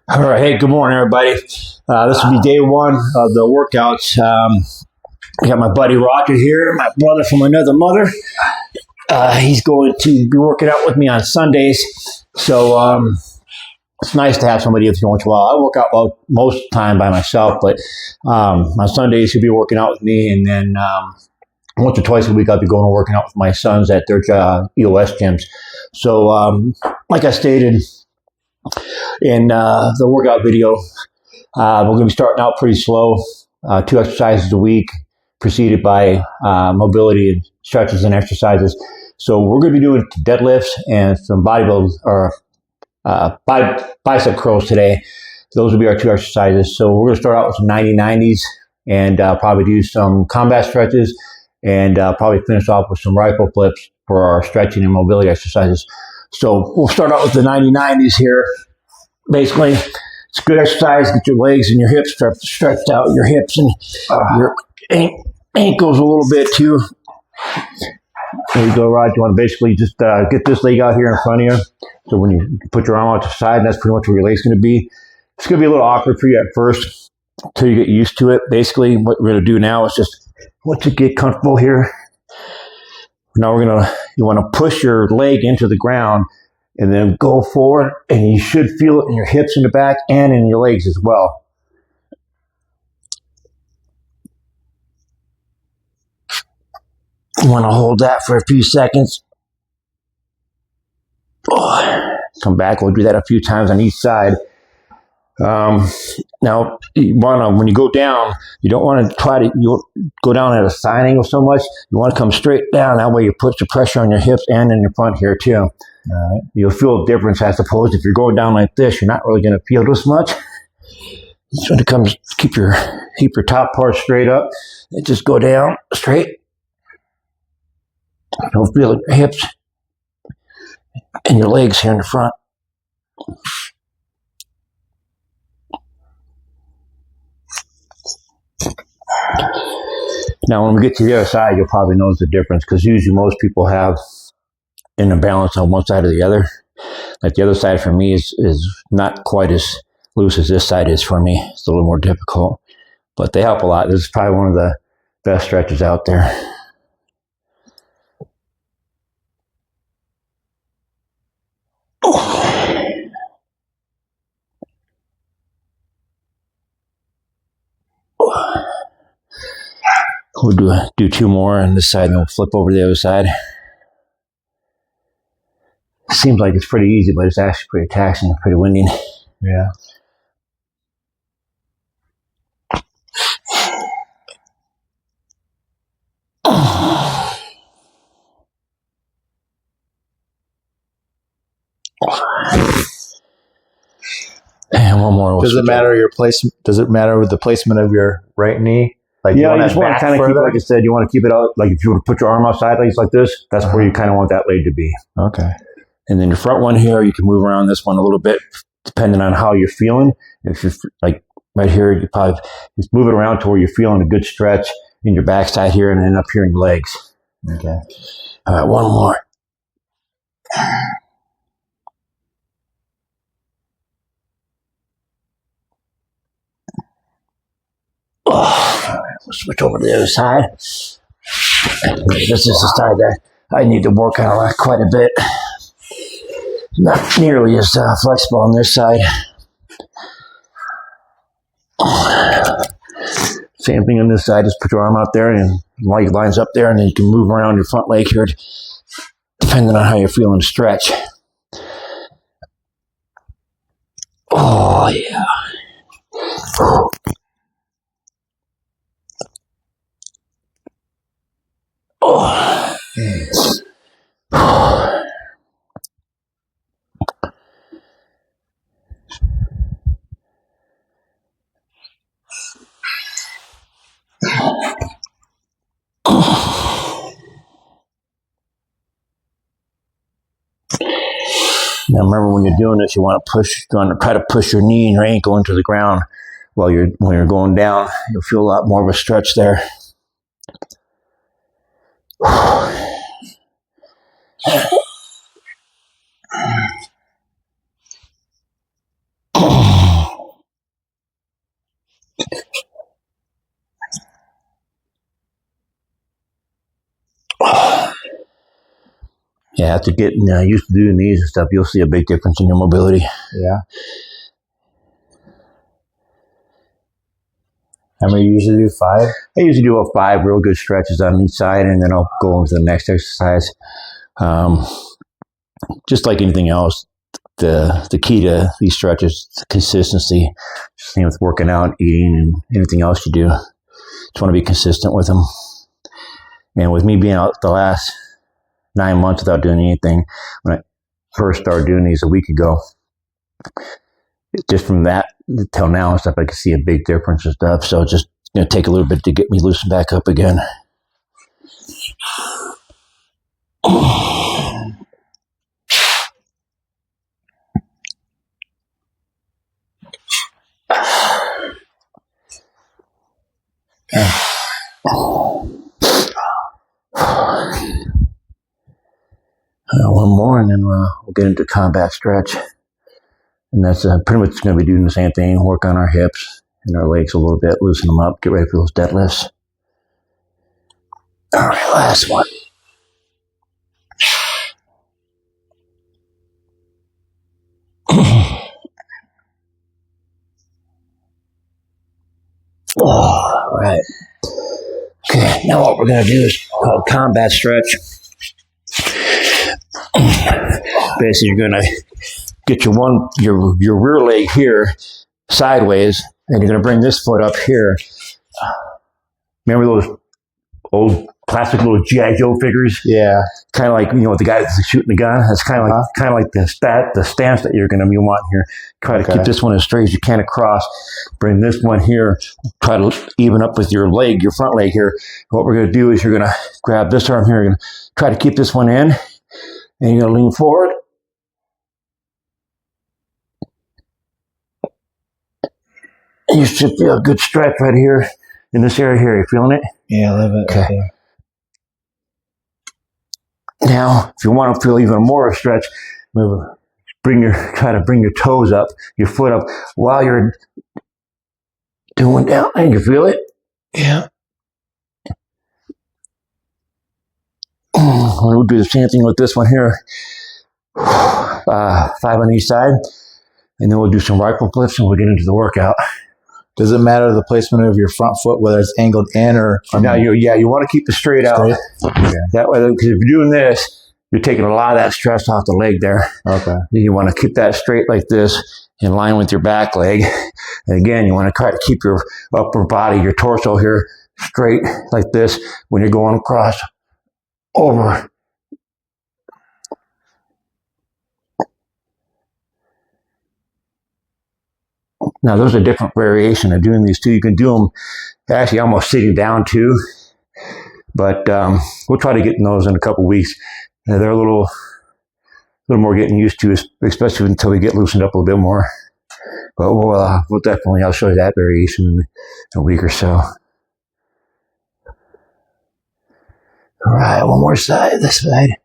All right. Hey, good morning, everybody. This will be day one of the workouts. I got my buddy Roger here, my brother from another mother. He's going to be working out with me on Sundays. So it's nice to have somebody every once in a while. I work out most of the time by myself, but on Sundays he'll be working out with me. And then once or twice a week I'll be going and working out with my sons at their EOS gyms. So like I stated in the workout video, we're going to be starting out pretty slow, 2 exercises a week, preceded by mobility and stretches and exercises. So we're going to be doing deadlifts and some bicep curls today. Those will be our 2 exercises. So we're going to start out with some 90-90s and probably do some combat stretches and probably finish off with some rifle flips for our stretching and mobility exercises. So we'll start out with the 90-90s here. Basically, it's a good exercise. Get your legs and your hips stretched out, your hips and your ankles a little bit too. There you go, Rod. You want to basically just get this leg out here in front of you. So when you put your arm out to the side, that's pretty much where your leg's going to be. It's going to be a little awkward for you at first until you get used to it. Basically, what we're going to do now is just once you get comfortable here, now you want to push your leg into the ground and then go forward, and you should feel it in your hips in the back and in your legs as well. You want to hold that for a few seconds. Come back. We'll do that a few times on each side. Now, when you go down, you don't want to go down at a side angle so much. You want to come straight down. That way you put the pressure on your hips and in your front here too. All right. You'll feel a difference as opposed if you're going down like this, you're not really going to feel this much. You just want to keep your top part straight up and just go down straight. You'll feel your hips and your legs here in the front. Now, when we get to the other side, you'll probably notice the difference because usually most people have an imbalance on one side or the other. Like the other side for me is not quite as loose as this side is for me. It's a little more difficult, but they help a lot. This is probably one of the best stretches out there. We'll do 2 more on this side and we'll flip over to the other side. Seems like it's pretty easy, but it's actually pretty taxing and pretty winding. Yeah. And one more. Does it matter your placement? Does it matter with the placement of your right knee? Like yeah, you just want to kind of keep, like I said, you want to keep it out. Like if you were to put your arm outside like this, that's where you kind of want that leg to be. Okay. And then your front one here, you can move around this one a little bit, depending on how you're feeling. If you're like right here, you probably just move it around to where you're feeling a good stretch in your backside here and then up here in your legs. Okay. All right, one more. We'll switch over to the other side. This is the side that I need to work on quite a bit. Not nearly as flexible on this side. Same thing on this side. Just put your arm out there and leg lines up there, and then you can move around your front leg here, depending on how you're feeling to stretch. Oh yeah. Oh. Now remember, when you're doing this, you want to try to push your knee and your ankle into the ground when you're going down. You'll feel a lot more of a stretch there. Now, Yeah, after getting used to doing these and stuff, you'll see a big difference in your mobility. Yeah. How many you usually do? 5? I usually do 5 real good stretches on each side, and then I'll go on to the next exercise. Just like anything else, the key to these stretches is consistency. Same with working out, eating, and anything else you do. Just want to be consistent with them. And with me being out the last 9 months without doing anything, when I first started doing these a week ago, just from that till now and stuff, I can see a big difference and stuff. So it's just going to take a little bit to get me loosened back up again. One more, and then we'll get into combat stretch. And that's pretty much going to be doing the same thing, work on our hips and our legs a little bit, loosen them up, get ready for those deadlifts. All right, last one. All right. Okay, now what we're going to do is called combat stretch. Basically, you're going to get your rear leg here sideways, and you're going to bring this foot up here. Remember those old plastic little G.I. Joe figures? Yeah. Kind of like, the guy that's shooting the gun. That's kind of like the stance that you're going to be wanting here. Try to keep this one as straight as you can across. Bring this one here. Try to even up with your leg, your front leg here. What we're going to do is you're going to grab this arm here. You're going to try to keep this one in, and you're going to lean forward. And you should feel a good stretch right here in this area here. You feeling it? Yeah, I love it. Okay. Yeah. Now, if you want to feel even more of a stretch, try to bring your toes up, your foot up, while you're doing down. And you feel it? Yeah. We'll do the same thing with this one here. 5 on each side. And then we'll do some rifle flips and we'll get into the workout. Does it matter the placement of your front foot, whether it's angled in or... Now, you want to keep it straight out. Okay. That way, because if you're doing this, you're taking a lot of that stress off the leg there. Okay. You want to keep that straight like this, in line with your back leg. And again, you want to try to keep your upper body, your torso here, straight like this when you're going across over. Now, there's a different variation of doing these too. You can do them actually almost sitting down too. But we'll try to get those in a couple weeks. They're a little more getting used to, especially until we get loosened up a little bit more. But we'll definitely, I'll show you that variation in a week or so. All right, one more side, this side.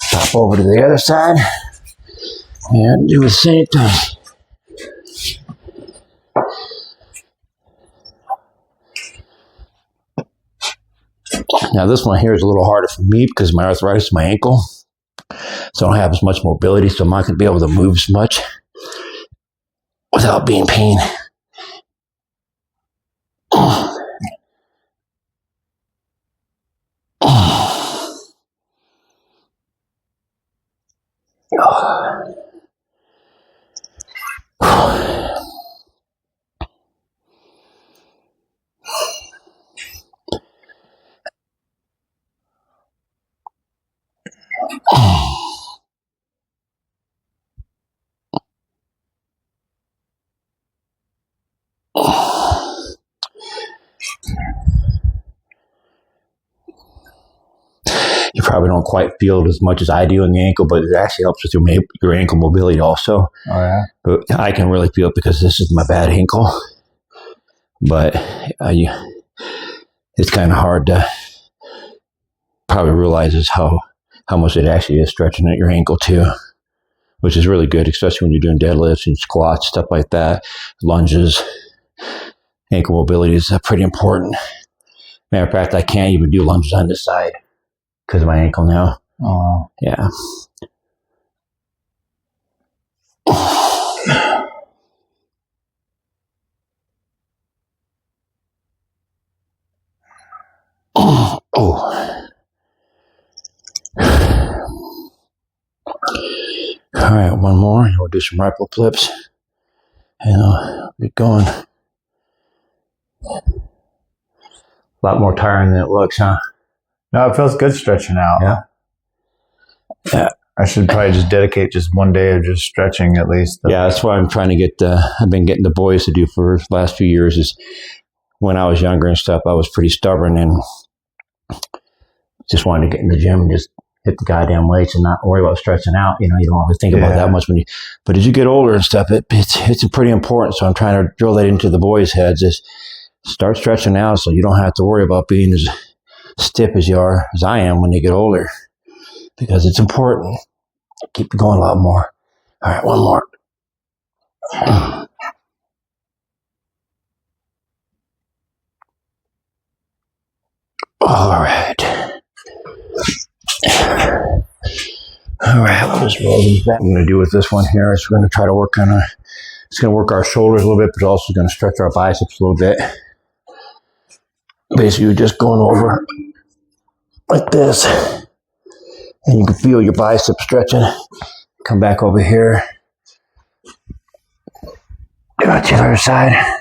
Hop over to the other side and do the same thing. Now this one here is a little harder for me because of my arthritis in my ankle. So I don't have as much mobility, so I'm not going to be able to move as much without being in pain. You probably don't quite feel it as much as I do in the ankle, but it actually helps with your ankle mobility also. Oh, yeah? But I can really feel it because this is my bad ankle. But it's kind of hard to probably realize how much it actually is stretching at your ankle too which is really good, especially when you're doing deadlifts and squats, stuff like that, lunges. Ankle mobility is pretty important. Matter of fact, I can't even do lunges on this side because of my ankle now. Oh, yeah. Oh. All right, one more. We'll do some rifle flips. And I'll get going. A lot more tiring than it looks, huh? no, it feels good stretching out. Yeah. Yeah. I should probably just dedicate just one day of just stretching at least. Yeah, that's what I'm trying to get. I've been getting the boys to do for the last few years. Is when I was younger and stuff, I was pretty stubborn and just wanted to get in the gym and just hit the goddamn weights and not worry about stretching out. You know, you don't want to think about that much but as you get older and stuff, it's pretty important. So I'm trying to drill that into the boys' heads is start stretching out so you don't have to worry about being as stiff as I am when you get older, because it's important. Keep going a lot more. All right, one more. All right. All right, we'll just roll these back. What I'm going to do with this one here is we're going to try to work on it's going to work our shoulders a little bit, but also going to stretch our biceps a little bit. Basically, you're just going over like this, and you can feel your biceps stretching. Come back over here. Go to the other side.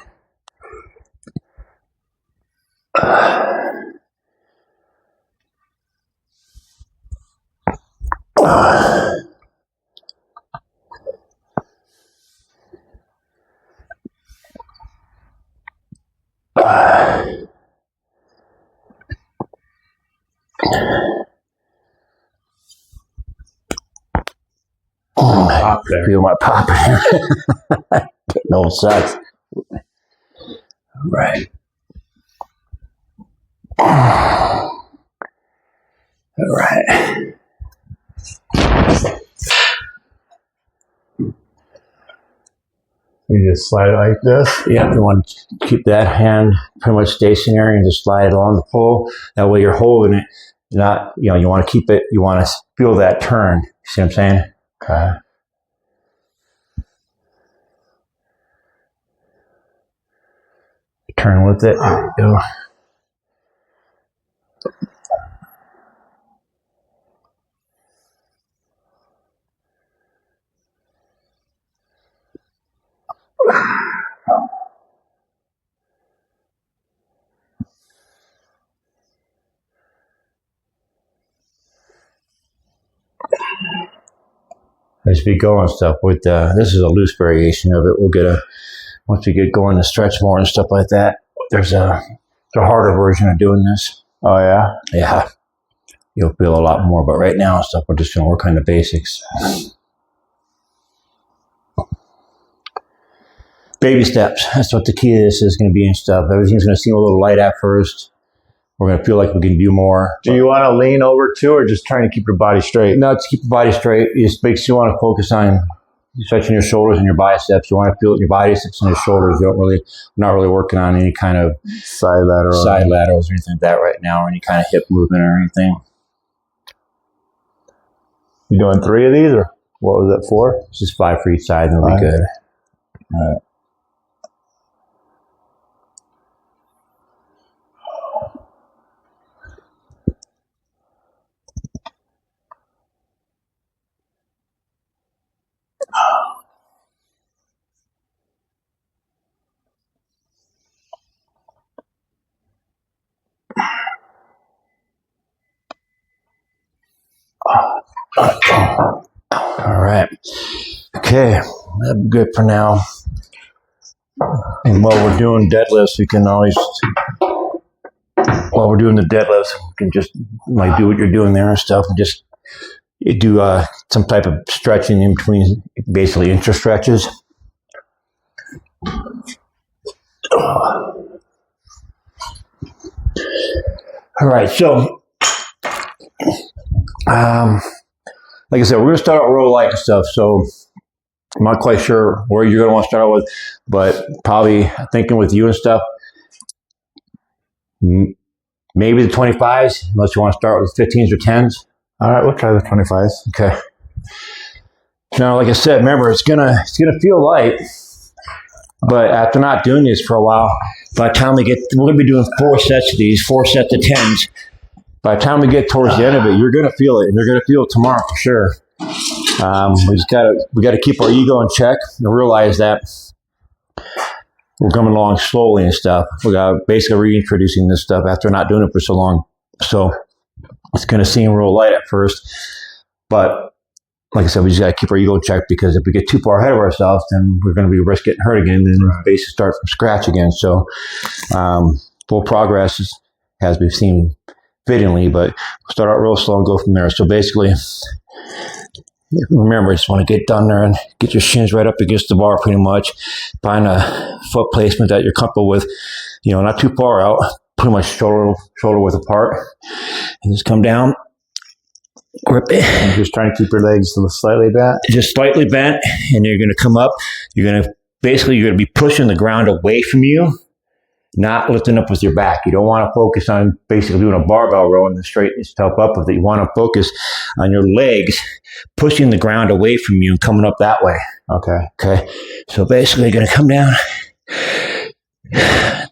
Pop there. Feel my pop. No sucks. Right. All right. You just slide it like this. Yeah, you want to keep that hand pretty much stationary and just slide it along the pole. That way you're holding it. Not, you want to keep it, you want to feel that turn. You see what I'm saying? Okay. Turn with it. There you go. As we go and stuff with this is a loose variation of it. We'll get once we get going to stretch more and stuff like that. There's a harder version of doing this. Oh yeah. Yeah, you'll feel a lot more. But right now and stuff, we're just gonna work on the basics. Baby steps. That's what the key to this is going to be and stuff. Everything's going to seem a little light at first. We're going to feel like we can do more. Do you want to lean over too, or just trying to keep your body straight? No, to keep the body straight. You want to focus on stretching your shoulders and your biceps. You want to feel your biceps and your shoulders. We're not really working on any kind of side laterals or anything like that right now, or any kind of hip movement or anything. You doing 3 of these, or what was that, 4? It's just 5 for each side, and it'll be good. All right. All right. Okay, that's good for now. And while we're doing deadlifts, we can always, while we're doing the deadlifts, we can just like do what you're doing there and stuff, and just do some type of stretching in between, basically intra stretches. All right, so like I said, we're going to start out real light and stuff. So I'm not quite sure where you're going to want to start out with, but probably thinking with you and stuff, maybe the 25s, unless you want to start with 15s or 10s. All right, we'll try the 25s. Okay. Now, like I said, remember, it's gonna feel light, but after not doing this for a while, by the time we're gonna be doing 4 sets of these, 4 sets of 10s. By the time we get towards the end of it, you're gonna feel it, and you're gonna feel it tomorrow for sure. We gotta keep our ego in check and realize that we're coming along slowly and stuff. We got basically reintroducing this stuff after not doing it for so long. So it's gonna seem real light at first, but like I said, we just got to keep our ego in check, because if we get too far ahead of ourselves, then we're going to be risk getting hurt again, and basically start from scratch again. So full progress as we've seen fittingly, but we'll start out real slow and go from there. So basically, remember, you just want to get down there and get your shins right up against the bar pretty much. Find a foot placement that you're comfortable with, not too far out, pretty much shoulder width apart, and just come down. Grip it. And just trying to keep your legs slightly bent. Just slightly bent, and you're going to come up. You're going to be pushing the ground away from you, not lifting up with your back. You don't want to focus on basically doing a barbell row and straighten yourself up with it. You want to focus on your legs pushing the ground away from you and coming up that way. Okay. So basically, you're going to come down.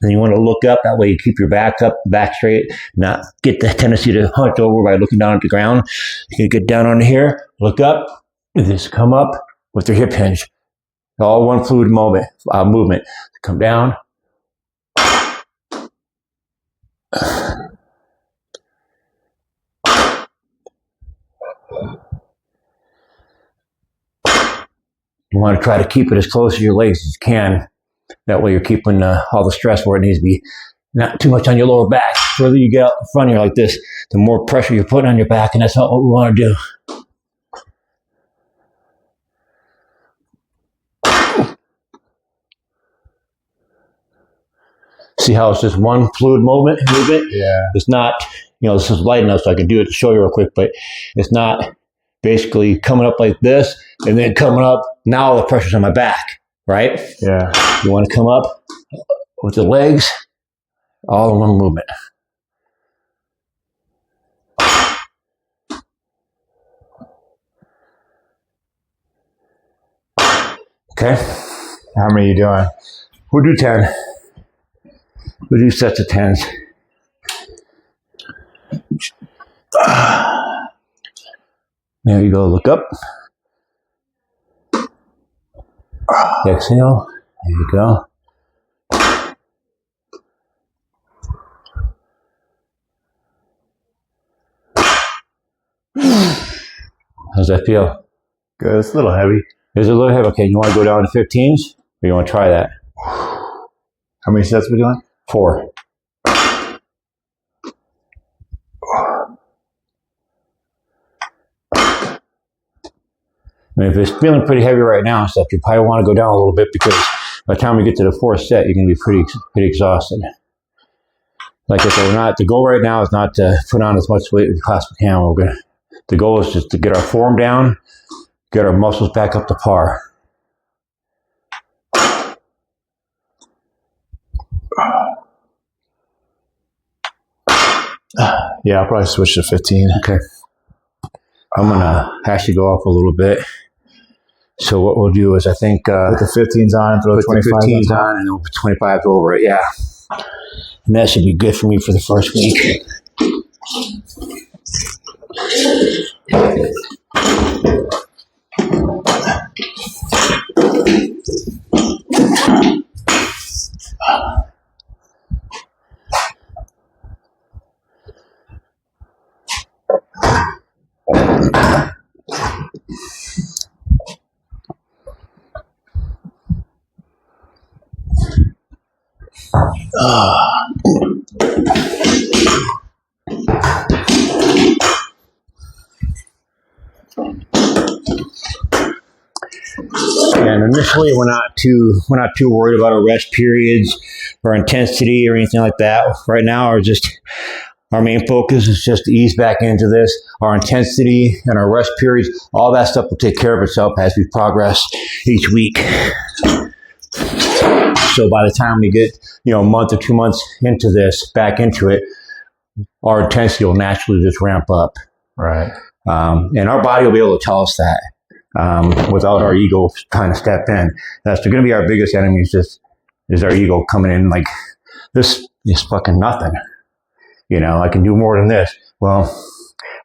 Then you want to look up. That way you keep your back up, back straight, not get the tendency to hunch over by looking down at the ground. You can get down on here, look up, and just come up with your hip hinge. All one fluid movement. Come down. You want to try to keep it as close to your legs as you can. That way you're keeping all the stress where it needs to be. Not too much on your lower back. The further you get out in front of you like this, the more pressure you're putting on your back, and that's not what we want to do. See how it's just one fluid movement? Yeah. It's not, this is light enough so I can do it to show you real quick, but it's not basically coming up like this and then coming up. Now all the pressure's on my back. Right? Yeah. You want to come up with the legs all in one movement. Okay. How many are you doing? We'll do 10. We'll do sets of 10s. There you go. Look up. Exhale. There you go. How's that feel? Good. It's a little heavy. Is it a little heavy? Okay, you want to go down to 15s? Or you want to try that? How many sets are we doing? 4. I mean, if it's feeling pretty heavy right now and stuff, you probably want to go down a little bit, because by the time we get to the 4th set, you're going to be pretty exhausted. Like I said, the goal right now is not to put on as much weight as we possibly can. The goal is just to get our form down, get our muscles back up to par. Yeah, I'll probably switch to 15. Okay. I'm going to actually go up a little bit. So what we'll do is, I think... put the 15s on, throw the 25s on, and then we'll put 25s over it, yeah. And that should be good for me for the first week. And initially, we're not too worried about our rest periods or intensity or anything like that. Right now, we're just Our main focus is just to ease back into this. Our intensity and our rest periods, all that stuff will take care of itself as we progress each week. So by the time we get, a month or 2 months into this, back into it, our intensity will naturally just ramp up. Right. And our body will be able to tell us that without our ego trying to step in. That's going to be our biggest enemy is our ego coming in like, this is fucking nothing. I can do more than this. Well,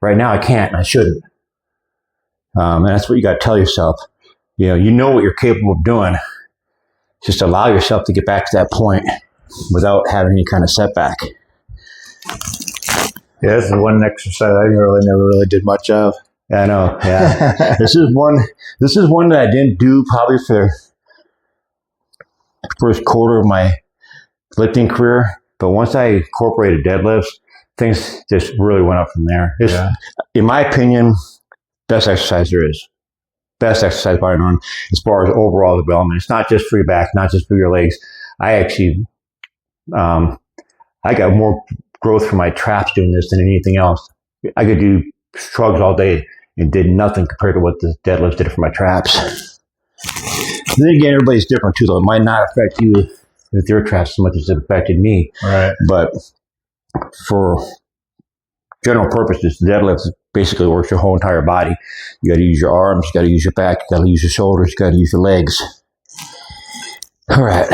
right now I can't and I shouldn't. And that's what you got to tell yourself. You know what you're capable of doing. Just allow yourself to get back to that point without having any kind of setback. Yeah, this is one exercise I never really did much of. Yeah, I know. Yeah. This is one that I didn't do probably for the first quarter of my lifting career. But once I incorporated deadlifts, things just really went up from there. It's, in my opinion, best exercise there is. Best exercise by none as far as overall development. It's not just for your back, not just for your legs. I actually, I got more growth from my traps doing this than anything else. I could do shrugs all day and did nothing compared to what the deadlifts did for my traps. Then again, everybody's different too, though. It might not affect you with your traps as much as it affected me. Right. But for general purposes, the deadlift basically works your whole entire body. You got to use your arms, you got to use your back, you got to use your shoulders, you got to use your legs. All right.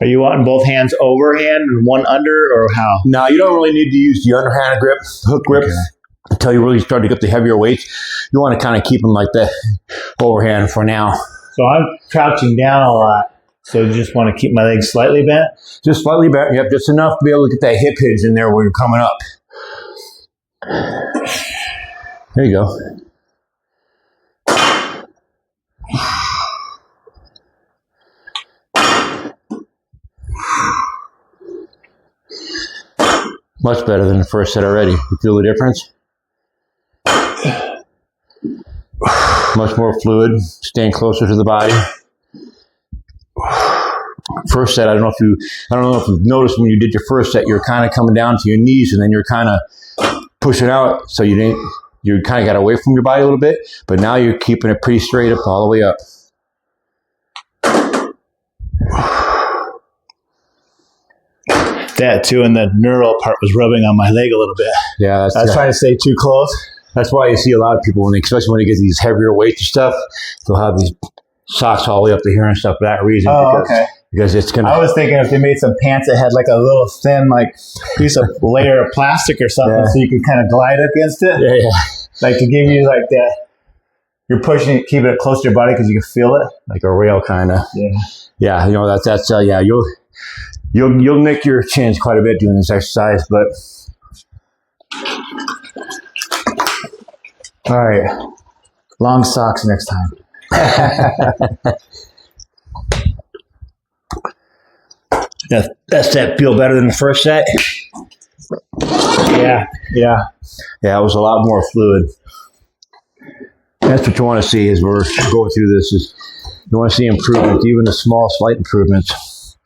Are you wanting both hands overhand and one under, or how? No, you don't really need to use the underhand grip, hook grip, until you really start to get the heavier weights. You want to kind of keep them like the overhand for now. So I'm crouching down a lot. So you just want to keep my legs slightly bent? Just slightly bent, yep, just enough to be able to get that hip hinge in there where you're coming up. There you go. Much better than the first set already. You feel the difference? Much more fluid, staying closer to the body. First set, I don't know if you've noticed when you did your first set, you're kind of coming down to your knees and then you're kind of pushing out, so you kind of got away from your body a little bit, but now you're keeping it pretty straight up all the way up. That too, and the neural part was rubbing on my leg a little bit. Yeah, I was trying to stay too close. That's why you see a lot of people, especially when they get these heavier weights and stuff, they'll have these socks all the way up to here and stuff for that reason. Oh, okay. Because it's gonna. I was thinking if they made some pants that had like a little thin, piece of layer of plastic or something, so you could kind of glide against it. Yeah. Like to give you like that. You're pushing it, keeping it close to your body because you can feel it. Like a rail kind of. Yeah. Yeah. That's yeah. You'll nick your chins quite a bit doing this exercise, but. All right. Long socks next time. That's that feel better than the first set? Yeah. Yeah, it was a lot more fluid. That's what you want to see as we're going through this. Is you want to see improvements, even the small, slight improvements.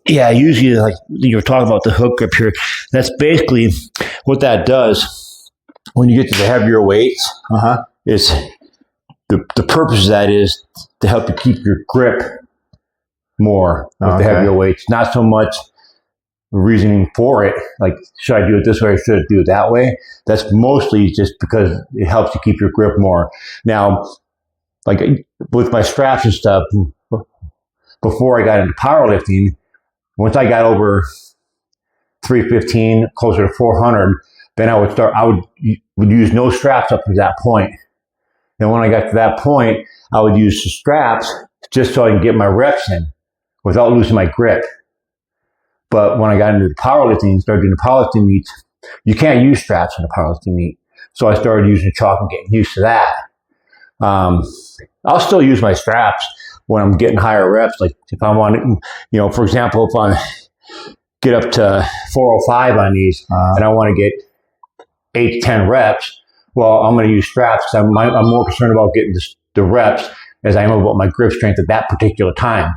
Yeah, usually like you're talking about the hook grip here. That's basically what that does when you get to the heavier weights. Is the purpose of that is to help you keep your grip more with the heavier weights. Not so much reasoning for it, like should I do it this way or should I do it that way? That's mostly just because it helps you keep your grip more. Now, like with my straps and stuff, before I got into powerlifting, once I got over 315, closer to 400, then I would use no straps up to that point. And when I got to that point, I would use the straps just so I can get my reps in without losing my grip. But when I got into the powerlifting, started doing the powerlifting meets, you can't use straps in a powerlifting meet. So I started using chalk and getting used to that. I'll still use my straps when I'm getting higher reps. Like if I want to, for example, if I get up to 405 on these and I want to get 8 to 10 reps, well, I'm going to use straps because I'm more concerned about getting the reps as I am about my grip strength at that particular time.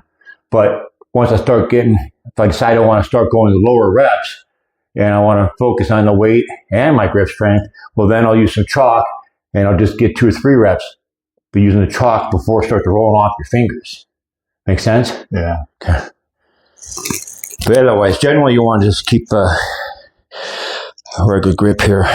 But once I start if I decide I want to start going to lower reps and I want to focus on the weight and my grip strength, well, then I'll use some chalk and I'll just get 2 or 3 reps, but using the chalk before it starts to roll off your fingers. Make sense? Yeah. Okay. But otherwise, generally you want to just keep a regular grip here.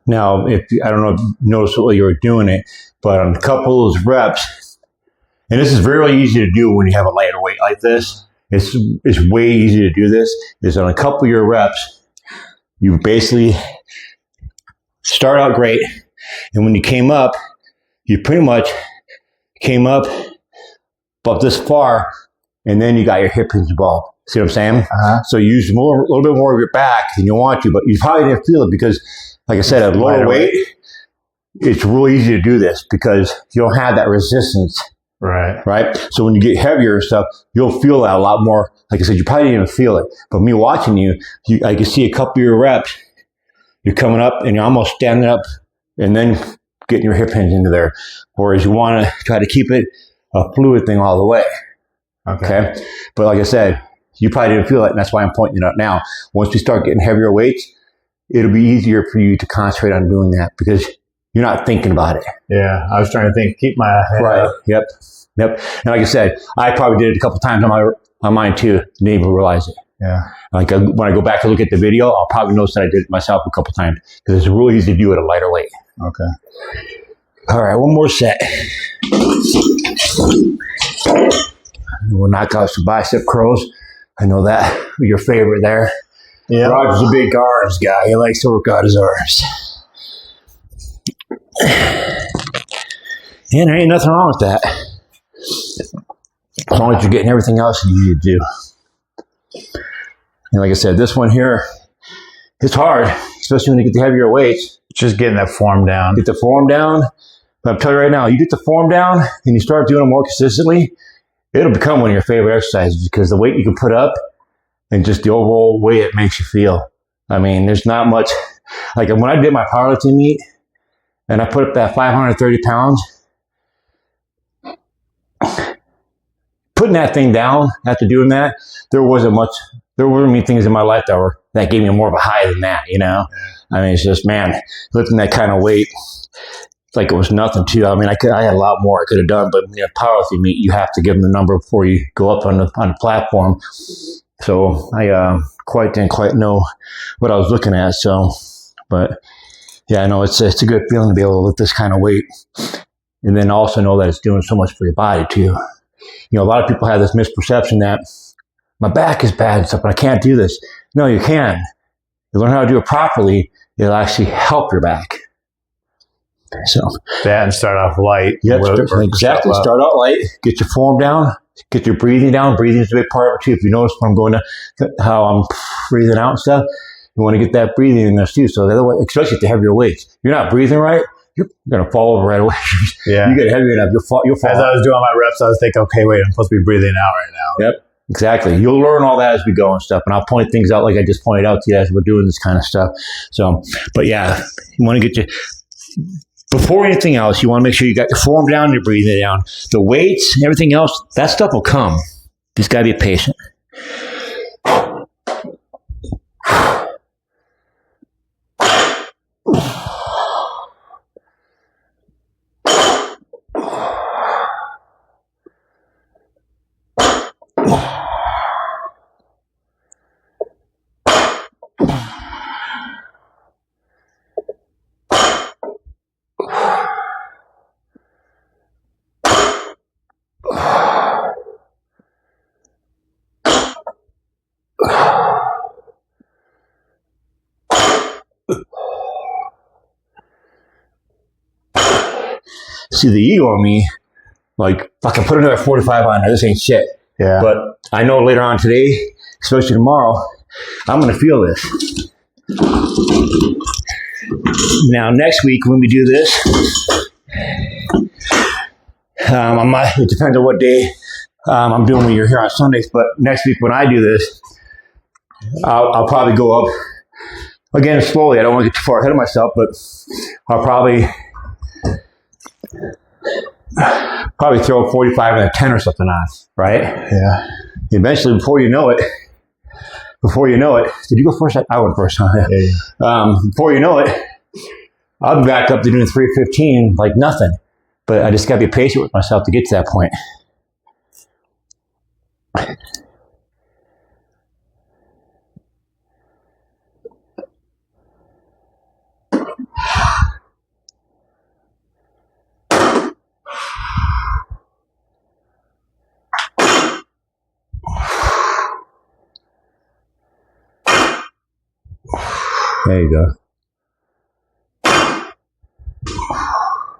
Now, I don't know if you noticed while you were doing it, but on a couple of those reps, and this is very easy to do when you have a lighter weight like this. It's way easy to do this. Is on a couple of your reps, you basically start out great, and when you came up, you pretty much came up about this far, and then you got your hip hinge involved. See what I'm saying? So you use a little bit more of your back than you want to, but you probably didn't feel it because, like I said, at lower weight, it's really easy to do this because you don't have that resistance. Right. So when you get heavier and stuff, you'll feel that a lot more. Like I said, you probably didn't even feel it. But me watching I can see a couple of your reps. You're coming up and you're almost standing up and then getting your hip hinge into there. Whereas you want to try to keep it a fluid thing all the way. Okay. But like I said, you probably didn't feel it, and that's why I'm pointing it out now. Once you start getting heavier weights, it'll be easier for you to concentrate on doing that because you're not thinking about it. Yeah, I was trying to keep my head up. Yep. And like I said, I probably did it a couple times on mine too. Didn't even realize it. Yeah. Like when I go back to look at the video, I'll probably notice that I did it myself a couple times because it's really easy to do at a lighter weight. Okay. All right, one more set. We'll knock out some bicep curls. I know that your favorite there. Yeah. Roger's a big arms guy. He likes to work out his arms. And there ain't nothing wrong with that. as long as you're getting everything else you need to do. And like I said, this one here, it's hard, especially when you get the heavier weights. Just getting that form down. Get the form down. But I'm telling you right now, you get the form down and you start doing it more consistently, it'll become one of your favorite exercises because the weight you can put up and just the overall way it makes you feel. I mean, there's not much. Like when I did my powerlifting meet and I put up that 530 pounds, putting that thing down after doing that, there weren't many things in my life that gave me more of a high than that, you know? I mean, it's just, man, lifting that kind of weight, like it was nothing too. I mean, I had a lot more I could have done, but powerlifting meet, you have to give them the number before you go up on the platform. So I didn't quite know what I was looking at. So, but yeah, I know it's a good feeling to be able to lift this kind of weight, and then also know that it's doing so much for your body too. You know, a lot of people have this misperception that my back is bad and stuff, but I can't do this. No, you can. You learn how to do it properly, it'll actually help your back. So that and start off light. Yeah, exactly. Start out light, get your form down, get your breathing down. Breathing is a big part of it too. If you notice when I'm going to how I'm breathing out and stuff, you want to get that breathing in there too. So otherwise, especially at the heavier weights, you're not breathing right, you're going to fall over right away. Yeah. You get heavier enough, you'll fall. As I was doing my reps, I was thinking, okay, wait, I'm supposed to be breathing out right now. Yep. Exactly. You'll learn all that as we go and stuff. And I'll point things out like I just pointed out to you as we're doing this kind of stuff. So, but yeah, you want to get before anything else, you want to make sure you got your form down, you're breathing down. The weights, everything else, that stuff will come. Just got to be patient. See, the ego in me, like, if I can put another 45 on there, this ain't shit. Yeah. But I know later on today, especially tomorrow, I'm going to feel this. Now, next week when we do this, it depends on what day I'm doing when you're here on Sundays, but next week when I do this, I'll probably go up, again, slowly. I don't want to get too far ahead of myself, but I'll probably throw a 45 and a 10 or something on, right? Yeah. Eventually, before you know it, did you go first? I went first, huh? Yeah. Before you know it, I'll be back up to doing 315 like nothing. But I just got to be patient with myself to get to that point. There you go.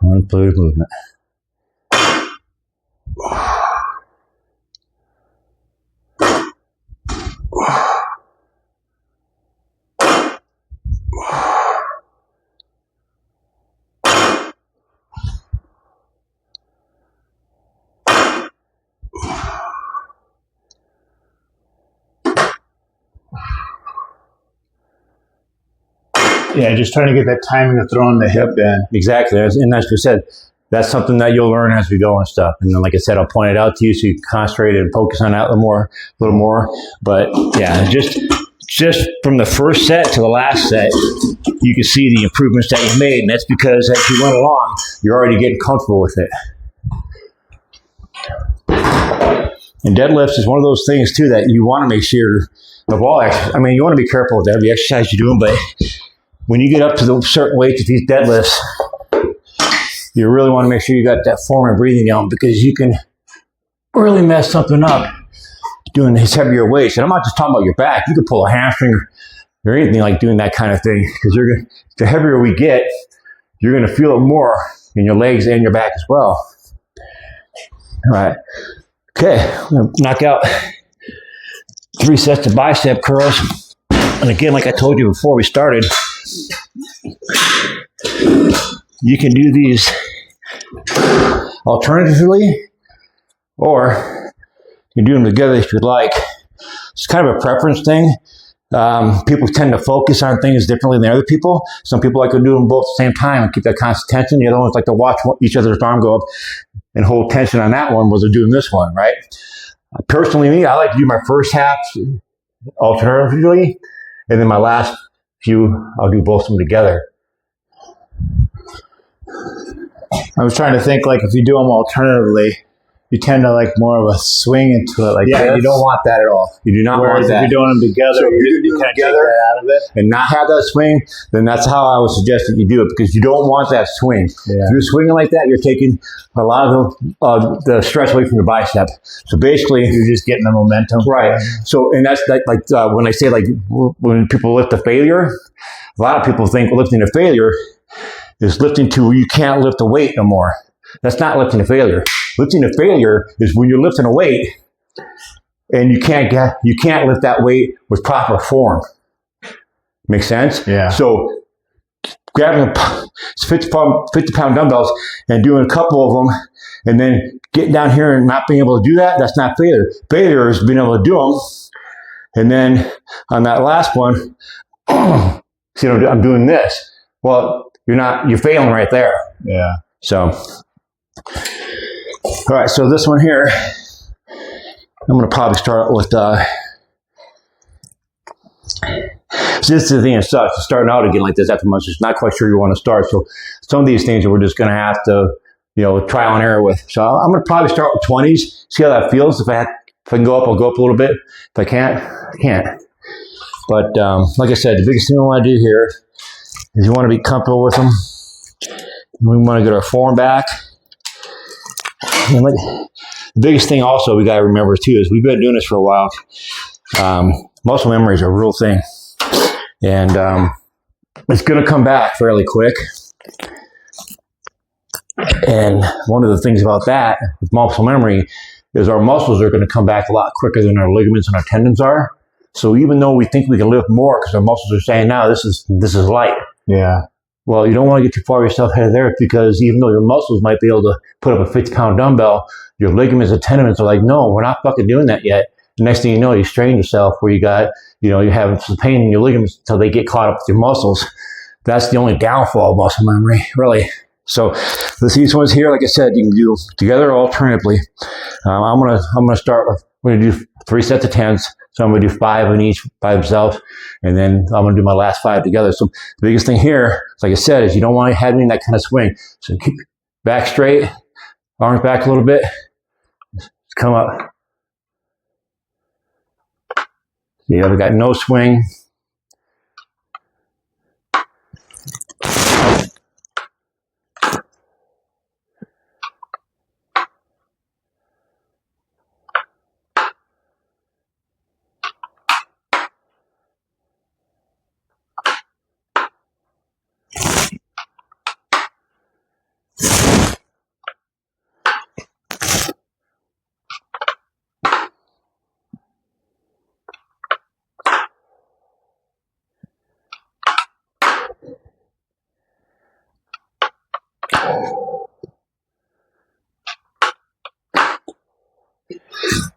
One fluid movement. Yeah, just trying to get that timing of throwing the hip in. Exactly. And as you said, that's something that you'll learn as we go and stuff. And then, like I said, I'll point it out to you so you can concentrate and focus on that a little more. But yeah, just from the first set to the last set, you can see the improvements that you've made. And that's because as you went along, you're already getting comfortable with it. And deadlifts is one of those things too that you want to make sure of all exercise. I mean, you want to be careful with every exercise you're doing, but when you get up to the certain weights with these deadlifts, you really want to make sure you got that form and breathing down, because you can really mess something up doing these heavier weights. And I'm not just talking about your back. You could pull a hamstring or anything like doing that kind of thing, because the heavier we get, you're going to feel it more in your legs and your back as well. All right. Okay, I'm gonna knock out 3 sets of bicep curls. And again, like I told you before we started, you can do these alternatively, or you can do them together if you'd like. It's kind of a preference thing. People tend to focus on things differently than other people. Some people like to do them both at the same time and keep that constant tension. The other ones like to watch each other's arm go up and hold tension on that one while they're doing this one, right? Personally, me, I like to do my first half alternatively, and then my last few, I'll do both of them together. I was trying to think, like, if you do them alternatively, you tend to like more of a swing into it. Like, yeah, you don't want that at all. You do not want that. If you're doing them together, so you kind of take that out of it and not have that swing. Then that's how I would suggest that you do it, because you don't want that swing. Yeah. If you're swinging like that, you're taking a lot of the stress away from your bicep. So basically, you're just getting the momentum. Right. So, and that's like when I say, like, when people lift to failure, a lot of people think lifting to failure is lifting to where you can't lift the weight no more. That's not lifting to failure. Lifting to failure is when you're lifting a weight and you can't lift that weight with proper form. Make sense? Yeah. So grabbing 50-pound dumbbells and doing a couple of them and then getting down here and not being able to do that, that's not failure. Failure is being able to do them. And then on that last one, see, I'm doing this. Well, you're failing right there. Yeah. So, all right, so this one here, I'm going to probably start with, so this is the thing that sucks, starting out again like this after months, just not quite sure you want to start. So some of these things that we're just going to have to, trial and error with. So I'm going to probably start with 20s, see how that feels. If I can go up, I'll go up a little bit. If I can't, I can't. But like I said, the biggest thing we want to do here is you want to be comfortable with them. We want to get our form back. And like, the biggest thing also we got to remember too is we've been doing this for a while. Muscle memory is a real thing. And it's going to come back fairly quick. And one of the things about that with muscle memory is our muscles are going to come back a lot quicker than our ligaments and our tendons are. So even though we think we can lift more because our muscles are saying, no, this is light. Yeah. Well, you don't want to get too far yourself ahead of there, because even though your muscles might be able to put up a 50-pound dumbbell, your ligaments and tendons are like, no, we're not fucking doing that yet. The next thing you know, you strain yourself where you're having some pain in your ligaments until they get caught up with your muscles. That's the only downfall of muscle memory, really. So these ones here, like I said, you can do together or alternatively. I'm gonna start with, we're gonna do 3 sets of 10s. So I'm gonna do 5 in each by themselves, and then I'm gonna do my last 5 together. So the biggest thing here, like I said, is you don't want to have any that kind of swing. So keep back straight, arms back a little bit, come up. We got no swing.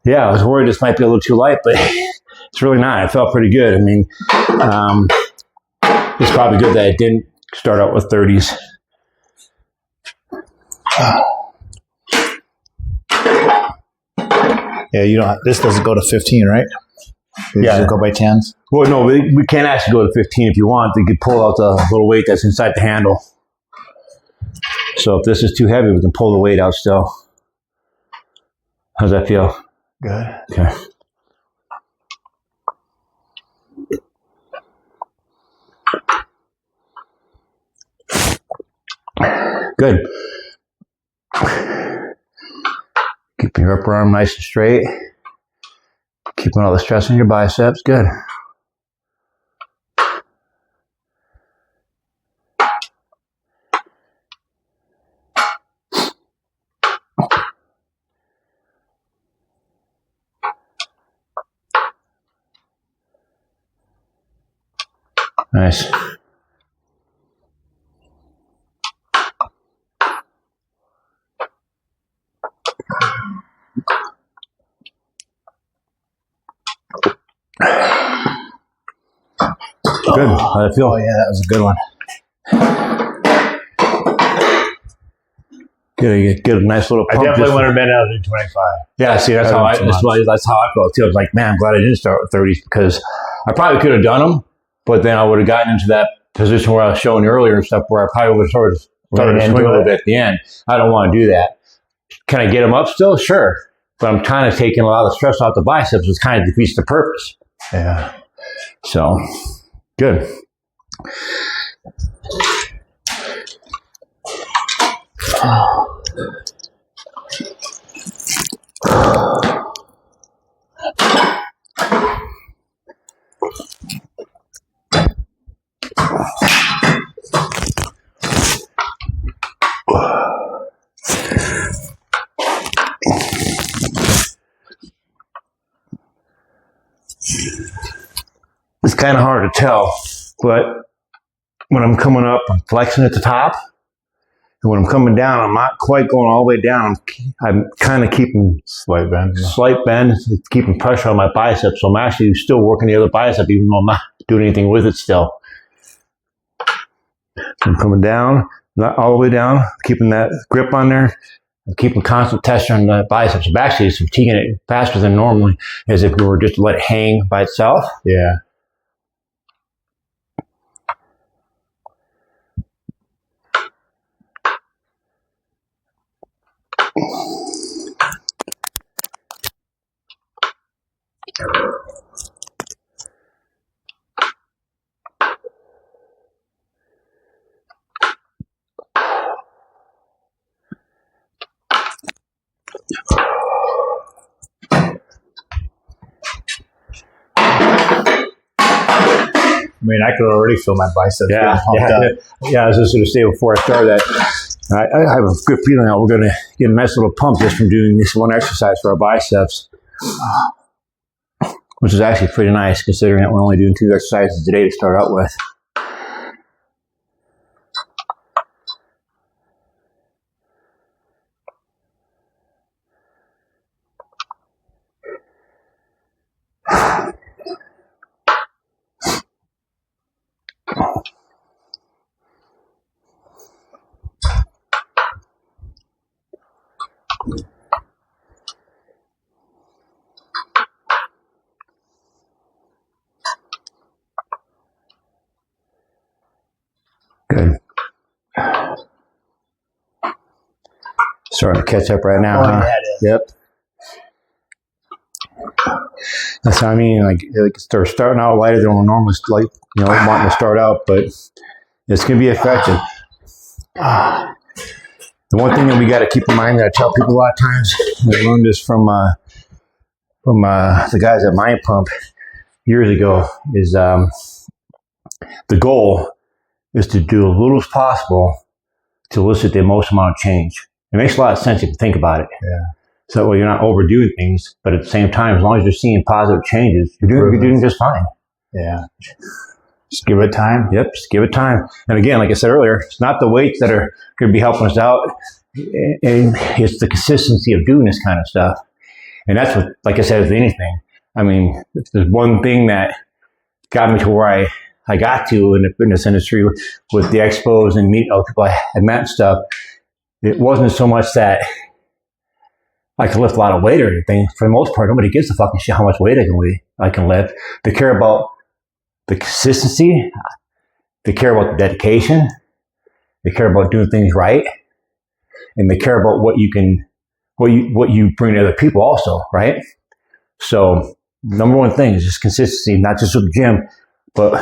Yeah, I was worried this might be a little too light, but it's really not. It felt pretty good. I mean, it's probably good that it didn't start out with 30s. Yeah, this doesn't go to 15, right? Yeah. Does it go by 10s? Well, no, we can actually go to 15 if you want. You could pull out the little weight that's inside the handle. So if this is too heavy, we can pull the weight out still. How's that feel? Good. Okay. Good. Keeping your upper arm nice and straight. Keeping all the stress on your biceps. Good. Nice. Good. How'd it feel? Oh yeah, that was a good one. Get a nice little pump. I definitely would have been out at 25. Yeah, see, that's how I felt too. I was like, man, I'm glad I didn't start with 30s because I probably could have done them, but then I would have gotten into that position where I was showing you earlier and stuff where I probably would have started to swing a little bit at the end. I don't want to do that. Can I get them up still? Sure. But I'm kind of taking a lot of the stress off the biceps, which kind of defeats the purpose. Yeah. So, good. It's kind of hard to tell, but when I'm coming up, I'm flexing at the top. And when I'm coming down, I'm not quite going all the way down. I'm kind of keeping slight bend, keeping pressure on my biceps. So I'm actually still working the other bicep, even though I'm not doing anything with it still. So I'm coming down, not all the way down, keeping that grip on there. I'm keeping constant tension on the biceps. I'm actually fatiguing it faster than normally, as if we were just to let it hang by itself. Yeah. I mean, I could already feel my biceps getting pumped up. Yeah, I was just going to say before I started that, I have a good feeling that we're going to get a nice little pump just from doing this one exercise for our biceps, which is actually pretty nice considering that we're only doing 2 exercises today to start out with. Good. Starting to catch up right now. Oh, yeah, it is. Yep. That's what I mean. Like they're starting out lighter than we're normally wanting to start out, but it's going to be effective. The one thing that we got to keep in mind that I tell people a lot of times, I learned this from the guys at Mind Pump years ago, is the goal is to do as little as possible to elicit the most amount of change. It makes a lot of sense if you think about it. Yeah. So you're not overdoing things, but at the same time, as long as you're seeing positive changes, you're doing just fine. Yeah. Just give it time. Yep, just give it time. And again, like I said earlier, it's not the weights that are going to be helping us out. It's the consistency of doing this kind of stuff. And that's what, like I said, with anything. I mean, if there's one thing that got me to where I got to in the fitness industry with the expos and meeting other people I had met and stuff, it wasn't so much that I can lift a lot of weight or anything. For the most part, nobody gives a fucking shit how much weight I can lift. They care about the consistency. They care about the dedication. They care about doing things right. And they care about what you bring to other people also, right? So number one thing is just consistency, not just with the gym, but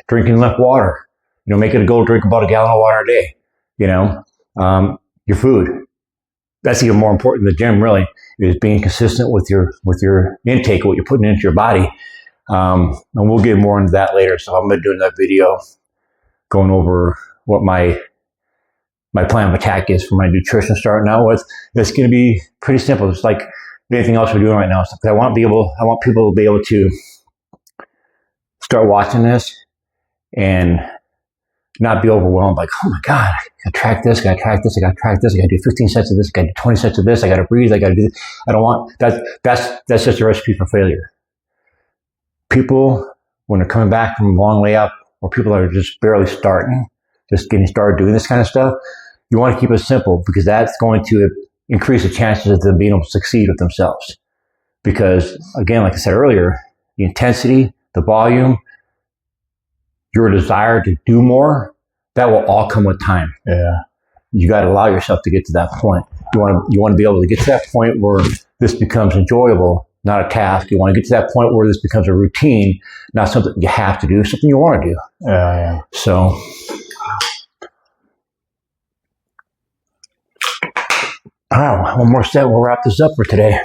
drinking enough water. Make it a goal to drink about a gallon of water a day. Your food. That's even more important than the gym, really, is being consistent with your intake, what you're putting into your body. And we'll get more into that later. So I'm going to do another video going over what my plan of attack is for my nutrition starting out with. It's going to be pretty simple. It's like anything else we're doing right now. I want people to be able to start watching this and not be overwhelmed like, oh my God, I gotta track this, I gotta track this, I gotta track this, I gotta do 15 sets of this, I gotta do 20 sets of this, I gotta breathe, I gotta do this. I don't want that. That's just a recipe for failure. People, when they're coming back from a long layup, or people that are just barely starting, just getting started doing this kind of stuff, you want to keep it simple, because that's going to increase the chances of them being able to succeed with themselves. Because again, like I said earlier, the intensity, the volume, your desire to do more, that will all come with time. Yeah. You got to allow yourself to get to that point. You want to be able to get to that point where this becomes enjoyable, not a task. You want to get to that point where this becomes a routine, not something you have to do, something you want to do. Yeah. So, one more set. We'll wrap this up for today.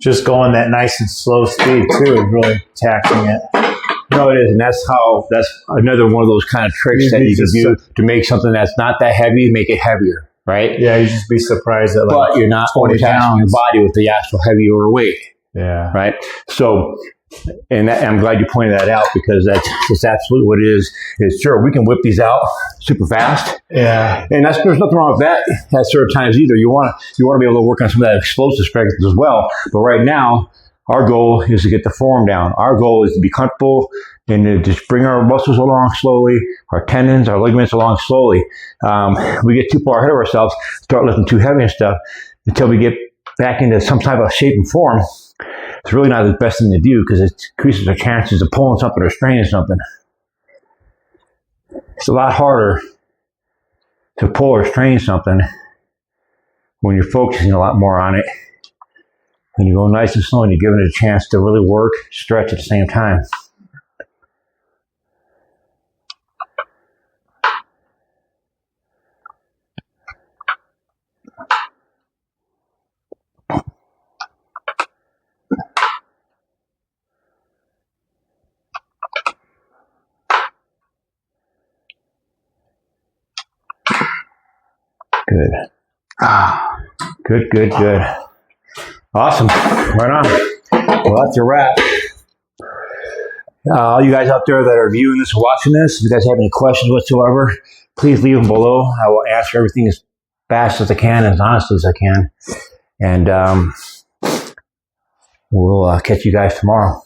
Just going that nice and slow speed too is really taxing it. No, it is, and that's another one of those kind of tricks that you can do to make something that's not that heavy, make it heavier, right? Yeah, you just be surprised at but you're not overtaxing your body with the actual heavier weight. Yeah. Right. So, and I'm glad you pointed that out, because that's absolutely what it is. Is sure, we can whip these out super fast. Yeah. And there's nothing wrong with that at certain times either. You want to be able to work on some of that explosive strength as well. But right now, our goal is to get the form down. Our goal is to be comfortable and to just bring our muscles along slowly, our tendons, our ligaments along slowly. We get too far ahead of ourselves, start lifting too heavy and stuff, until we get back into some type of shape and form. It's really not the best thing to do, because it increases our chances of pulling something or straining something. It's a lot harder to pull or strain something when you're focusing a lot more on it. When you go nice and slow and you're giving it a chance to really work, stretch at the same time. Good. Good. Awesome. Right on. Well, that's a wrap. All you guys out there that are viewing this or watching this, if you guys have any questions whatsoever, please leave them below. I will answer everything as fast as I can, as honestly as I can. And we'll catch you guys tomorrow.